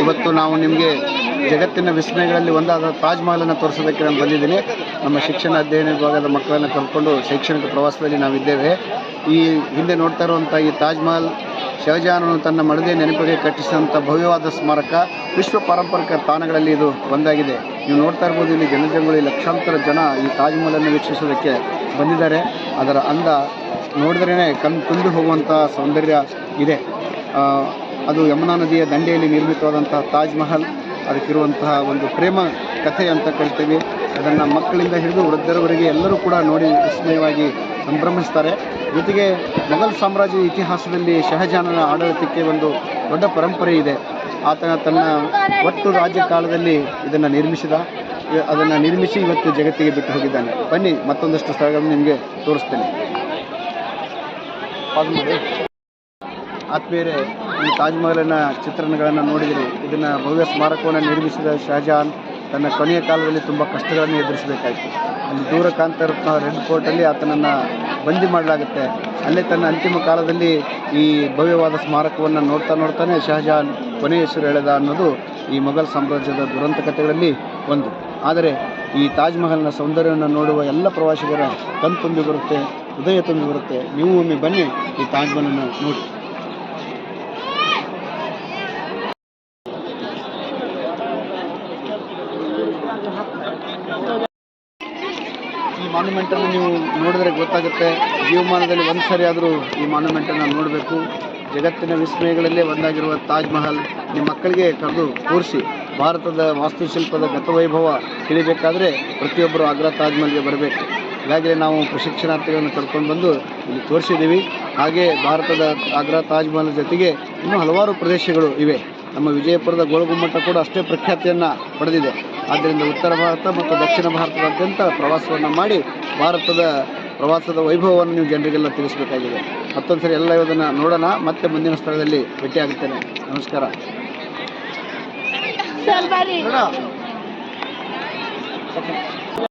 ಇವತ್ತು ನಾವು ನಿಮಗೆ ಜಗತ್ತಿನ ವಿಸ್ಮಯಗಳಲ್ಲಿ ಒಂದಾದ ತಾಜ್ ಮಹಲನ್ನು ತೋರಿಸೋದಕ್ಕೆ ನಾನು ಬಂದಿದ್ದೀನಿ. ನಮ್ಮ ಶಿಕ್ಷಣ ಅಧ್ಯಯನ ವಿಭಾಗದ ಮಕ್ಕಳನ್ನು ಕರ್ಕೊಂಡು ಶೈಕ್ಷಣಿಕ ಪ್ರವಾಸದಲ್ಲಿ ನಾವಿದ್ದೇವೆ. ಈ ಹಿಂದೆ ನೋಡ್ತಾ ಇರುವಂಥ ಈ ತಾಜ್ ಮಹಲ್ ಶಹಜಹಾನನು ತನ್ನ ಮಡದಿಯ ನೆನಪಿಗೆ ಕಟ್ಟಿಸಿದಂಥ ಭವ್ಯವಾದ ಸ್ಮಾರಕ. ವಿಶ್ವ ಪಾರಂಪರಿಕ ತಾಣಗಳಲ್ಲಿ ಇದು ಒಂದಾಗಿದೆ. ನೀವು ನೋಡ್ತಾ ಇರ್ಬೋದು, ಇಲ್ಲಿ ಜನಜಂಗುಳಿ ಲಕ್ಷಾಂತರ ಜನ ಈ ತಾಜ್ ಮಹಲನ್ನು ವೀಕ್ಷಿಸೋದಕ್ಕೆ ಬಂದಿದ್ದಾರೆ. ಅದರ ಅಂದ ನೋಡಿದ್ರೇ ಕಣ್ಣು ತುಂಬಿ ಹೋಗುವಂಥ ಸೌಂದರ್ಯ ಇದೆ. ಅದು ಯಮುನಾ ನದಿಯ ದಂಡೆಯಲ್ಲಿ ನಿರ್ಮಿತವಾದಂತಹ ತಾಜ್ ಮಹಲ್. ಅದಕ್ಕಿರುವಂತಹ ಒಂದು ಪ್ರೇಮ ಕಥೆ ಅಂತ ಕರಿತೀವಿ. ಅದನ್ನು ಮಕ್ಕಳಿಂದ ಹಿಡಿದು ವೃದ್ಧರವರೆಗೆ ಎಲ್ಲರೂ ಕೂಡ ನೋಡಿ ವಿಸ್ಮಯವಾಗಿ ಸಂಭ್ರಮಿಸ್ತಾರೆ. ಜೊತೆಗೆ ಮೊಘಲ್ ಸಾಮ್ರಾಜ್ಯದ ಇತಿಹಾಸದಲ್ಲಿ ಶಹಜಹಾನನ ಆಡಳಿತಕ್ಕೆ ಒಂದು ದೊಡ್ಡ ಪರಂಪರೆ ಇದೆ. ಆತನ ತನ್ನ ಒಟ್ಟು ರಾಜ್ಯ ಕಾಲದಲ್ಲಿ ಇದನ್ನು ನಿರ್ಮಿಸಿ ಇವತ್ತು ಜಗತ್ತಿಗೆ ಬಿಟ್ಟು ಹೋಗಿದ್ದಾನೆ. ಬನ್ನಿ, ಮತ್ತೊಂದಷ್ಟು ಸ್ಥಳಗಳನ್ನು ನಿಮಗೆ ತೋರಿಸ್ತೇನೆ. ಆತ್ಮೀಯರೇ, ಈ ತಾಜ್ ಮಹಲಿನ ಚಿತ್ರಣಗಳನ್ನು ನೋಡಿದರೆ ಇದನ್ನು ಭವ್ಯ ಸ್ಮಾರಕವನ್ನು ನಿರ್ಮಿಸಿದ ಶಹಜಹಾನ್ ತನ್ನ ಕೊನೆಯ ಕಾಲದಲ್ಲಿ ತುಂಬ ಕಷ್ಟಗಳನ್ನು ಎದುರಿಸಬೇಕಾಯಿತು. ಅಲ್ಲಿ ದೂರ ಕಾಣ್ತಾ ಇರೋ ರೆಡ್ ಫೋರ್ಟಲ್ಲಿ ಆತನನ್ನು ಬಂದಿ ಮಾಡಲಾಗುತ್ತೆ. ಅಲ್ಲೇ ತನ್ನ ಅಂತಿಮ ಕಾಲದಲ್ಲಿ ಈ ಭವ್ಯವಾದ ಸ್ಮಾರಕವನ್ನು ನೋಡ್ತಾನೆ ಶಹಜಹಾನ್ ಕೊನೆಯ ಹೆಸರು ಎಳೆದ ಅನ್ನೋದು ಈ ಮೊಘಲ್ ಸಾಮ್ರಾಜ್ಯದ ದುರಂತ ಕಥೆಗಳಲ್ಲಿ ಒಂದು. ಆದರೆ ಈ ತಾಜ್ ಮಹಲ್ನ ಸೌಂದರ್ಯವನ್ನು ನೋಡುವ ಎಲ್ಲ ಪ್ರವಾಸಿಗರ ಕಣ್ಣು ತುಂಬಿ ಬರುತ್ತೆ, ಹೃದಯ ತುಂಬಿ ಬರುತ್ತೆ. ನೀವು ಒಮ್ಮೆ ಬನ್ನಿ, ಈ ತಾಜ್ ಮಹಲನ್ನು ನೋಡಿ. ಈ ಮಾನ್ಯುಮೆಂಟನ್ನು ನೀವು ನೋಡಿದ್ರೆ ಗೊತ್ತಾಗುತ್ತೆ. ಜೀವಮಾನದಲ್ಲಿ ಒಂದು ಸರಿ ಆದರೂ ಈ ಮಾನ್ಯುಮೆಂಟನ್ನು ನೋಡಬೇಕು. ಜಗತ್ತಿನ ವಿಸ್ಮಯಗಳಲ್ಲೇ ಒಂದಾಗಿರುವ ತಾಜ್ ಮಹಲ್ ನಿಮ್ಮ ಮಕ್ಕಳಿಗೆ ಕರೆದು ತೋರಿಸಿ. ಭಾರತದ ವಾಸ್ತುಶಿಲ್ಪದ ಗತವೈಭವ ತಿಳಿಬೇಕಾದ್ರೆ ಪ್ರತಿಯೊಬ್ಬರು ಆಗ್ರಾ ತಾಜ್ ಮಹಲ್ಗೆ ಬರಬೇಕು. ಈಗಾಗಲೇ ನಾವು ಪ್ರಶಿಕ್ಷಣಾರ್ಥಿಗಳನ್ನು ಕರ್ಕೊಂಡು ಬಂದು ಇಲ್ಲಿ ತೋರಿಸಿದ್ದೀವಿ. ಹಾಗೆ ಭಾರತದ ಆಗ್ರಾ ತಾಜ್ ಮಹಲ್ ಜೊತೆಗೆ ಇನ್ನೂ ಹಲವಾರು ಪ್ರದೇಶಗಳು ಇವೆ. ನಮ್ಮ ವಿಜಯಪುರದ ಗೋಳಗುಮ್ಮಟ ಕೂಡ ಅಷ್ಟೇ ಪ್ರಖ್ಯಾತಿಯನ್ನು ಪಡೆದಿದೆ. ಆದ್ದರಿಂದ ಉತ್ತರ ಭಾರತ ಮತ್ತು ದಕ್ಷಿಣ ಭಾರತದಾದ್ಯಂತ ಪ್ರವಾಸವನ್ನು ಮಾಡಿ ಭಾರತದ ಪ್ರವಾಸದ ವೈಭವವನ್ನು ನೀವು ಜನರಿಗೆಲ್ಲ ತಿಳಿಸಬೇಕಾಗಿದೆ. ಮತ್ತೊಂದು ಸರಿ ಎಲ್ಲ ಇದನ್ನು ನೋಡೋಣ. ಮತ್ತೆ ಮುಂದಿನ ಸ್ಥಳದಲ್ಲಿ ಭೇಟಿಯಾಗುತ್ತೇನೆ. ನಮಸ್ಕಾರ.